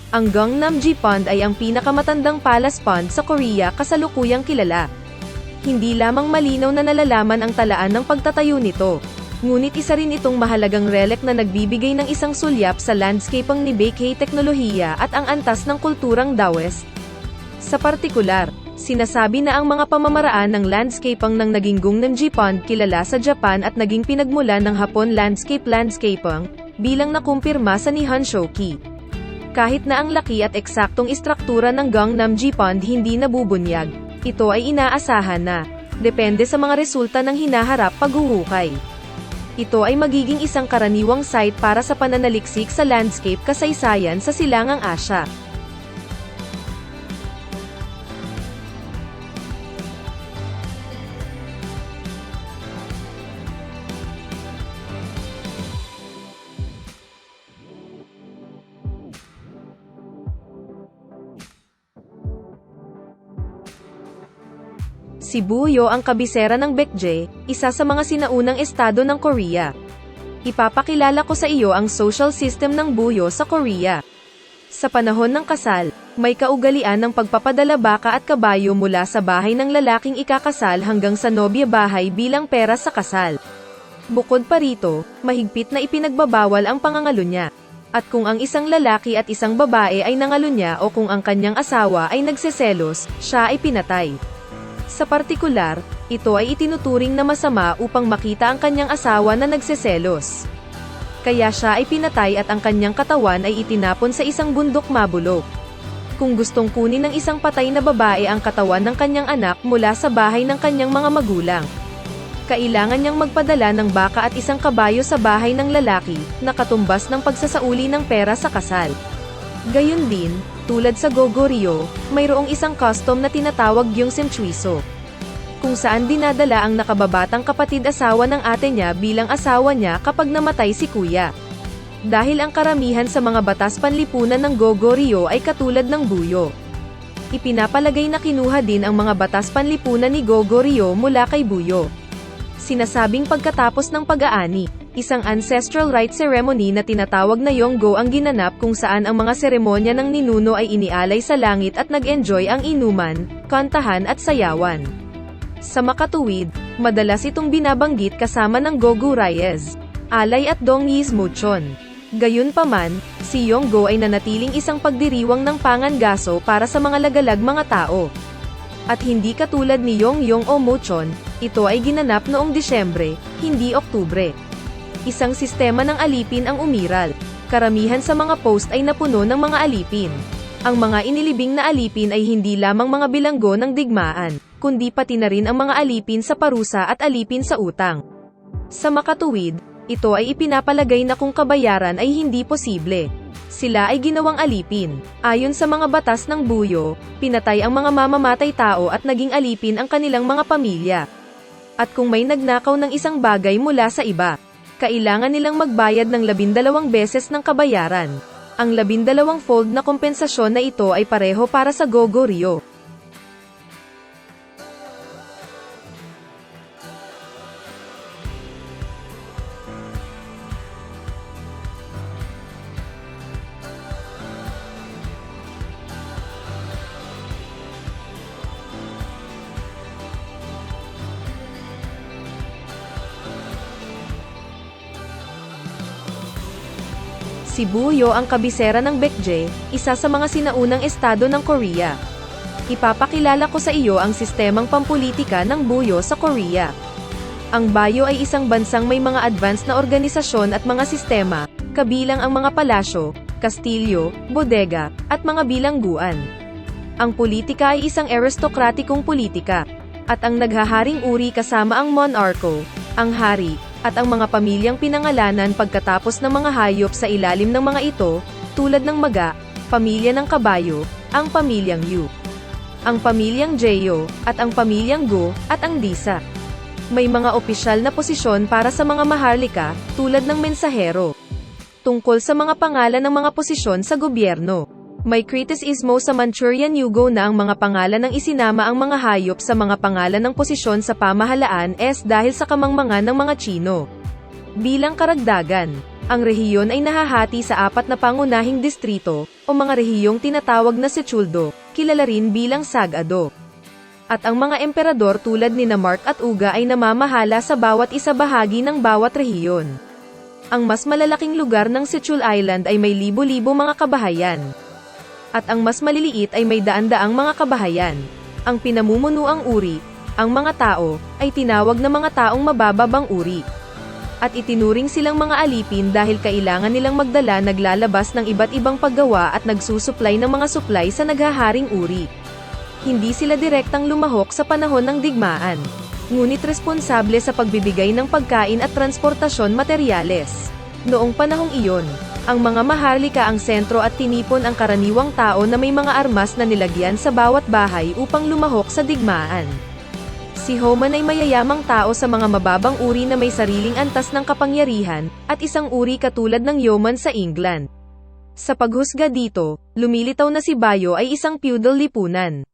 Ang Gangnam-ji Pond ay ang pinakamatandang palace pond sa Korea kasalukuyang kilala. Hindi lamang malinaw na nalalaman ang talaan ng pagtatayo nito, ngunit isa rin itong mahalagang relic na nagbibigay ng isang sulyap sa landscapeng ni Baekhyun teknolohiya at ang antas ng kulturang Daoist. Sa partikular, sinasabi na ang mga pamamaraan ng landscapeng ng naging Gangnam-ji Pond kilala sa Japan at naging pinagmulan ng Hapon landscapeng bilang nakumpirma sa Nihon Shoki. Kahit na ang laki at eksaktong istruktura ng Gangnam-ji Pond hindi nabubunyag, ito ay inaasahan na, depende sa mga resulta ng hinaharap paghuhukay. Ito ay magiging isang karaniwang site para sa pananaliksik sa landscape kasaysayan sa Silangang Asya. Si Buyo ang kabisera ng Baekje, isa sa mga sinaunang estado ng Korea. Ipapakilala ko sa iyo ang social system ng Buyo sa Korea. Sa panahon ng kasal, may kaugalian ng pagpapadala baka at kabayo mula sa bahay ng lalaking ikakasal hanggang sa nobya bahay bilang pera sa kasal. Bukod pa rito, mahigpit na ipinagbabawal ang pangangalunya. At kung ang isang lalaki at isang babae ay nangalunya o kung ang kanyang asawa ay nagseselos, siya ay pinatay. Sa partikular, ito ay itinuturing na masama upang makita ang kanyang asawa na nagseselos. Kaya siya ay pinatay at ang kanyang katawan ay itinapon sa isang bundok mabulok. Kung gustong kunin ng isang patay na babae ang katawan ng kanyang anak mula sa bahay ng kanyang mga magulang, kailangan niyang magpadala ng baka at isang kabayo sa bahay ng lalaki, na katumbas ng pagsasauli ng pera sa kasal. Gayon din, tulad sa Goguryeo, mayroong isang custom na tinatawag Gyeongseumchuiso, kung saan dinadala ang nakababatang kapatid-asawa ng ate niya bilang asawa niya kapag namatay si kuya. Dahil ang karamihan sa mga batas panlipunan ng Goguryeo ay katulad ng Buyo, ipinapalagay na kinuha din ang mga batas panlipunan ni Goguryeo mula kay Buyo. Sinasabing pagkatapos ng pag-aani, isang ancestral rite ceremony na tinatawag na Yonggo ang ginanap kung saan ang mga seremonya ng ninuno ay inialay sa langit at nag-enjoy ang inuman, kantahan at sayawan. Sa makatuwid, madalas itong binabanggit kasama ng Gogu Reyes, alay at Dongyis Muchon. Gayunpaman, si Yonggo ay nanatiling isang pagdiriwang ng pangangaso para sa mga lagalag mga tao. At hindi katulad ni Yongyong o Muchon, ito ay ginanap noong Disyembre, hindi Oktubre. Isang sistema ng alipin ang umiral. Karamihan sa mga post ay napuno ng mga alipin. Ang mga inilibing na alipin ay hindi lamang mga bilanggo ng digmaan, kundi pati na rin ang mga alipin sa parusa at alipin sa utang. Sa makatuwid, ito ay ipinapalagay na kung kabayaran ay hindi posible, sila ay ginawang alipin. Ayon sa mga batas ng Buyo, pinatay ang mga mamamatay tao at naging alipin ang kanilang mga pamilya. At kung may nagnakaw ng isang bagay mula sa iba, kailangan nilang magbayad ng 12 beses ng kabayaran. Ang 12-fold na kompensasyon na ito ay pareho para sa Goguryeo. Si Buyo ang kabisera ng Baekje, isa sa mga sinaunang estado ng Korea. Ipapakilala ko sa iyo ang sistemang pampulitika ng Buyo sa Korea. Ang Bayo ay isang bansang may mga advanced na organisasyon at mga sistema, kabilang ang mga palasyo, kastilyo, bodega, at mga bilangguan. Ang politika ay isang aristokratikong politika, at ang naghaharing uri kasama ang monarko, ang hari, at ang mga pamilyang pinangalanan pagkatapos ng mga hayop sa ilalim ng mga ito, tulad ng maga, pamilya ng kabayo, ang pamilyang Yu, ang pamilyang Jeyo, at ang pamilyang Go, at ang Disa. May mga opisyal na posisyon para sa mga maharlika, tulad ng mensahero. Tungkol sa mga pangalan ng mga posisyon sa gobyerno, may kritisismo sa Manchurian Yugo na ang mga pangalan ng isinama ang mga hayop sa mga pangalan ng posisyon sa pamahalaan dahil sa kamangmangan ng mga Chino. Bilang karagdagan, Ang rehiyon ay nahahati sa 4 na pangunahing distrito, o mga rehiyong tinatawag na Setsuldo, kilala rin bilang Sagado. At ang mga emperador tulad ni Mark at Uga ay namamahala sa bawat isa bahagi ng bawat rehiyon. Ang mas malalaking lugar ng Setsul Island ay may libo-libo mga kabahayan. At ang mas maliliit ay may daan-daang mga kabahayan. Ang pinamumunuang uri, ang mga tao, ay tinawag na mga taong mabababang uri. At itinuring silang mga alipin dahil kailangan nilang magdala naglalabas ng iba't ibang paggawa at nagsusuplay ng mga suplay sa naghaharing uri. Hindi sila direktang lumahok sa panahon ng digmaan, ngunit responsable sa pagbibigay ng pagkain at transportasyon materyales. Noong panahong iyon, ang mga maharlika ang sentro at tinipon ang karaniwang tao na may mga armas na nilagyan sa bawat bahay upang lumahok sa digmaan. Si Homan ay mayayamang tao sa mga mababang uri na may sariling antas ng kapangyarihan, at isang uri katulad ng yeoman sa England. Sa paghusga dito, lumilitaw na si Bayo ay isang feudal lipunan.